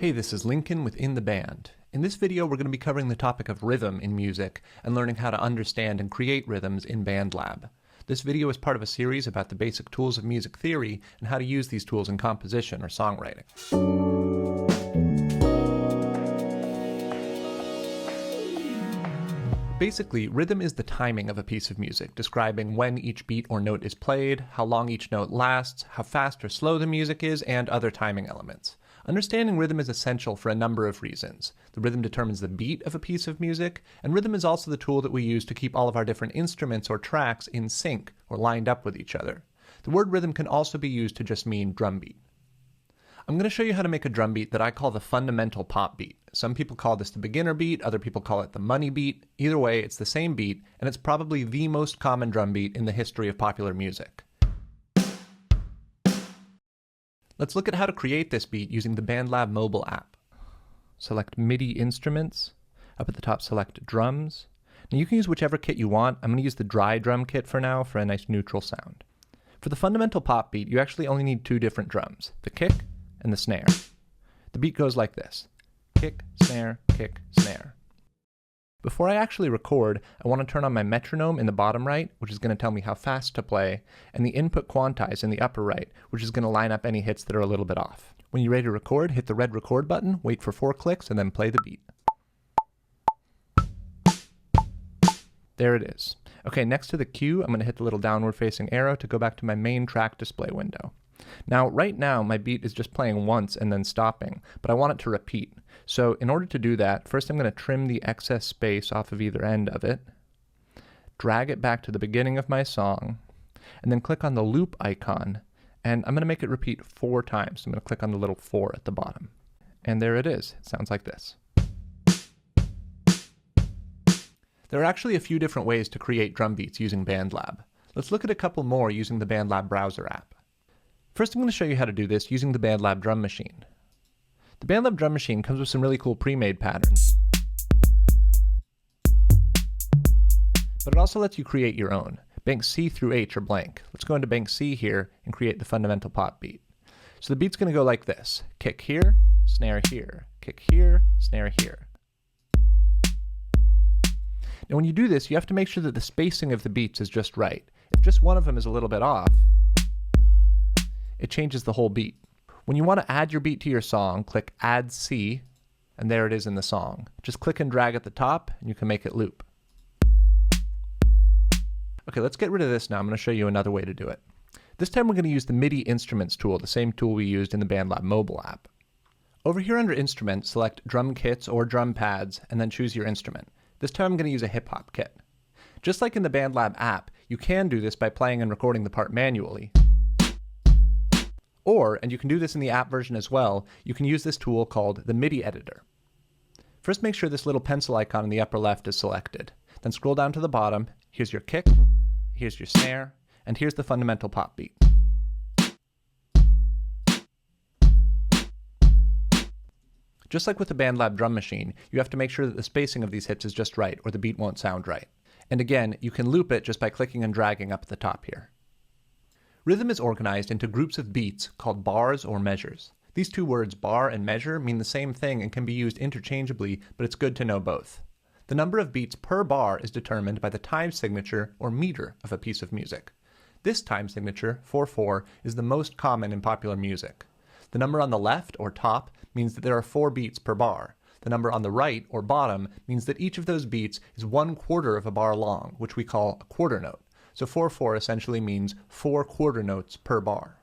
Hey, this is Lincoln with In the Band. In this video, we're going to be covering the topic of rhythm in music and learning how to understand and create rhythms in BandLab. This video is part of a series about the basic tools of music theory and how to use these tools in composition or songwriting. Basically, rhythm is the timing of a piece of music, describing when each beat or note is played, how long each note lasts, how fast or slow the music is, and other timing elements. Understanding rhythm is essential for a number of reasons. The rhythm determines the beat of a piece of music, and rhythm is also the tool that we use to keep all of our different instruments or tracks in sync or lined up with each other. The word rhythm can also be used to just mean drum beat. I'm going to show you how to make a drum beat that I call the fundamental pop beat. Some people call this the beginner beat, other people call it the money beat. Either way, it's the same beat, and it's probably the most common drum beat in the history of popular music. Let's look at how to create this beat using the BandLab mobile app. Select MIDI instruments. Up at the top, select drums. Now you can use whichever kit you want. I'm going to use the dry drum kit for now for a nice neutral sound. For the fundamental pop beat, you actually only need two different drums, the kick and the snare. The beat goes like this: kick, snare, snare. Before I actually record, I want to turn on my metronome in the bottom right, which is going to tell me how fast to play, and the input quantize in the upper right, which is going to line up any hits that are a little bit off. When you're ready to record, hit the red record button, wait for 4 clicks, and then play the beat. There it is. Okay, next to the cue, I'm going to hit the little downward facing arrow to go back to my main track display window. Now, right now, my beat is just playing once and then stopping, but I want it to repeat. So in order to do that, first I'm going to trim the excess space off of either end of it, drag it back to the beginning of my song, and then click on the loop icon, and I'm going to make it repeat 4 times. I'm going to click on the little 4 at the bottom. And there it is. It sounds like this. There are actually a few different ways to create drum beats using BandLab. Let's look at a couple more using the BandLab browser app. First, I'm going to show you how to do this using the BandLab drum machine. The BandLab drum machine comes with some really cool pre-made patterns, but it also lets you create your own. Banks C through H are blank. Let's go into bank C here and create the fundamental pop beat. So the beat's going to go like this: kick here, snare here, kick here, snare here. Now when you do this, you have to make sure that the spacing of the beats is just right. If just one of them is a little bit off, it changes the whole beat. When you want to add your beat to your song, click Add C, and there it is in the song. Just click and drag at the top, and you can make it loop. Okay, let's get rid of this now. I'm going to show you another way to do it. This time we're going to use the MIDI instruments tool, the same tool we used in the BandLab mobile app. Over here under Instruments, select Drum Kits or Drum Pads, and then choose your instrument. This time I'm going to use a hip-hop kit. Just like in the BandLab app, you can do this by playing and recording the part manually. Or, and you can do this in the app version as well, you can use this tool called the MIDI editor. First, make sure this little pencil icon in the upper left is selected. Then scroll down to the bottom. Here's your kick, here's your snare, and here's the fundamental pop beat. Just like with the BandLab drum machine, you have to make sure that the spacing of these hits is just right, or the beat won't sound right. And again, you can loop it just by clicking and dragging up at the top here. Rhythm is organized into groups of beats called bars or measures. These two words, bar and measure, mean the same thing and can be used interchangeably, but it's good to know both. The number of beats per bar is determined by the time signature or meter of a piece of music. This time signature, 4/4, is the most common in popular music. The number on the left, or top, means that there are 4 beats per bar. The number on the right, or bottom, means that each of those beats is 1/4 of a bar long, which we call a quarter note. So 4/4 essentially means 4 quarter notes per bar.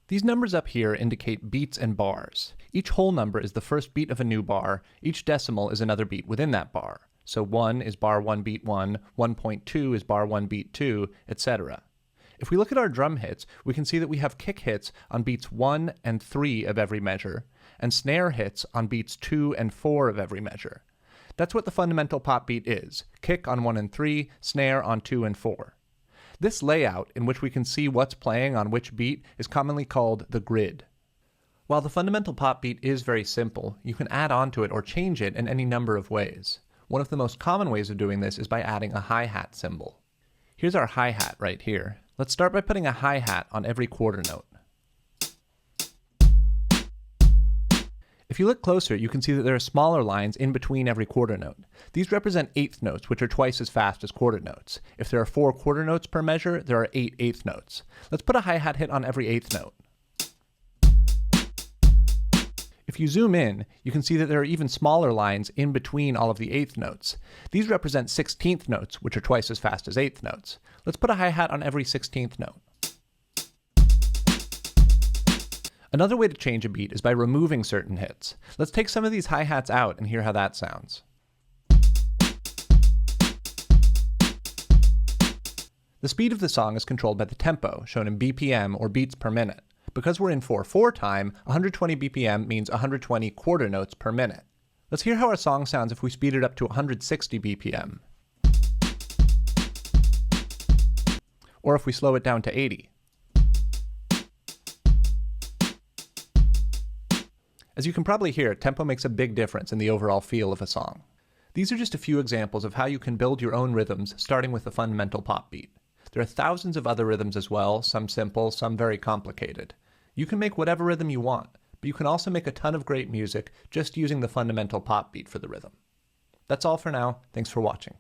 These numbers up here indicate beats and bars. Each whole number is the first beat of a new bar. Each decimal is another beat within that bar. So 1 is bar 1 beat 1, 1.2 is bar 1 beat 2, etc. If we look at our drum hits, we can see that we have kick hits on beats 1 and 3 of every measure, and snare hits on beats 2 and 4 of every measure. That's what the fundamental pop beat is: kick on 1 and 3, snare on 2 and 4. This layout, in which we can see what's playing on which beat, is commonly called the grid. While the fundamental pop beat is very simple, you can add on to it or change it in any number of ways. One of the most common ways of doing this is by adding a hi-hat symbol. Here's our hi-hat right here. Let's start by putting a hi-hat on every quarter note. If you look closer, you can see that there are smaller lines in between every quarter note. These represent eighth notes, which are twice as fast as quarter notes. If there are 4 quarter notes per measure, there are 8 eighth notes. Let's put a hi-hat hit on every eighth note. If you zoom in, you can see that there are even smaller lines in between all of the eighth notes. These represent 16th notes, which are twice as fast as eighth notes. Let's put a hi-hat on every 16th note. Another way to change a beat is by removing certain hits. Let's take some of these hi-hats out and hear how that sounds. The speed of the song is controlled by the tempo, shown in BPM or beats per minute. Because we're in 4/4 time, 120 BPM means 120 quarter notes per minute. Let's hear how our song sounds if we speed it up to 160 BPM. Or if we slow it down to 80. As you can probably hear, tempo makes a big difference in the overall feel of a song. These are just a few examples of how you can build your own rhythms, starting with the fundamental pop beat. There are thousands of other rhythms as well, some simple, some very complicated. You can make whatever rhythm you want, but you can also make a ton of great music just using the fundamental pop beat for the rhythm. That's all for now. Thanks for watching.